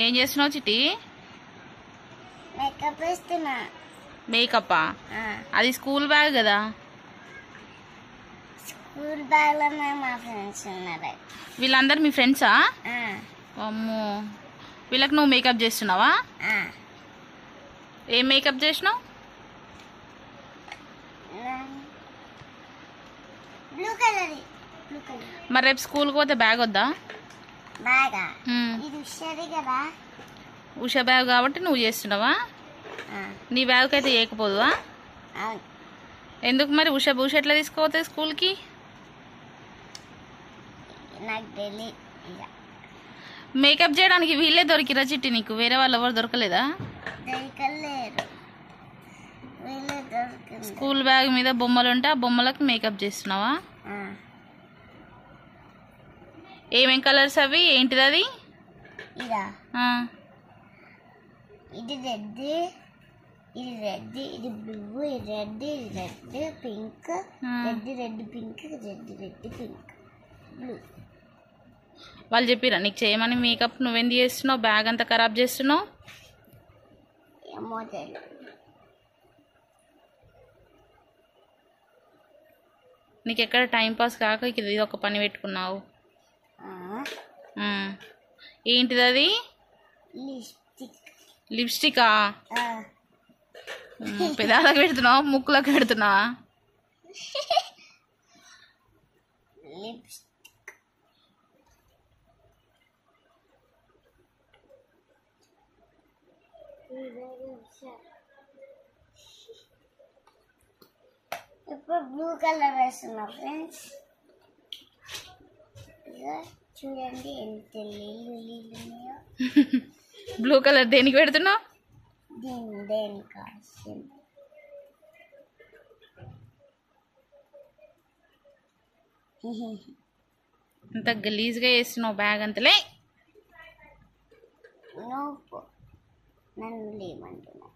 ఏం చేస్తున్నావు చిట్టి? మేకప్ వేస్తున్నా. మేకప్పా? అది స్కూల్ బ్యాగ్ కదా. స్కూల్ బ్యాగ్ లోనే మా ఫ్రెండ్స్ ఉన్నారు. వీళ్ళందరూ మీ ఫ్రెండ్సా? అమ్మో, వీళ్ళకి నువ్వు మేకప్ చేస్తున్నావా? ఏం మేకప్ చేసినావు? Blue colour. మరి రేపు స్కూల్కి పోతే బ్యాగ్ వద్దా? బ్యాగా? ఇది ఉషాది కదా. ఉషా బ్యాగ్ కాబట్టి నువ్వు చేస్తున్నావా? నీ బ్యాగ్కి అయితే ఏకపోదువా? ఎందుకు మరి? ఉషా ఎట్లా తీసుకోపోతుంది స్కూల్కి? నాకు తెలియదు. మేకప్ చేయడానికి వీళ్ళే దొరికిరా చిట్టి? నీకు వేరే వాళ్ళు ఎవరు దొరకలేదా? దొరకలేరు. స్కూల్ బ్యాగ్ మీద బొమ్మలు ఉంటే ఆ బొమ్మలకు మేకప్ చేస్తున్నావా? ఏమేం కలర్స్ అవి? ఏంటిది అది? ఇది రెడ్, ఇది రెడ్, ఇది బ్లూ, ఇది రెడ్, ఇది red pink, red pink, red pink, blue. వాళ్ళు చెప్పిరా నీకు చేయమని మేకప్? నువ్వెందుకు చేస్తున్నావు? బ్యాగ్ అంతా ఖరాబ్ చేస్తున్నావు. ఏమో తెలియదు. నీకు ఎక్కడ టైం పాస్ కాక ఇది ఒక పని పెట్టుకున్నావు. ఏంటిది అది? లిప్స్టికా? పెదాలకు పెడుతున్నావా ముక్కులకు పెడుతున్నావా? ఇప్పుడు బ్లూ కలర్ వేస్తున్నా ఫ్రెండ్స్. చూడండి ఎంత నీళ్ళు ఉన్నాయో. బ్లూ కలర్ దేనికి పెడుతున్నావు? దేనికి అంత గలీజ్గా వేస్తున్నావు బ్యాగ్ అంతలే. నన్ను లేమంటున్నా.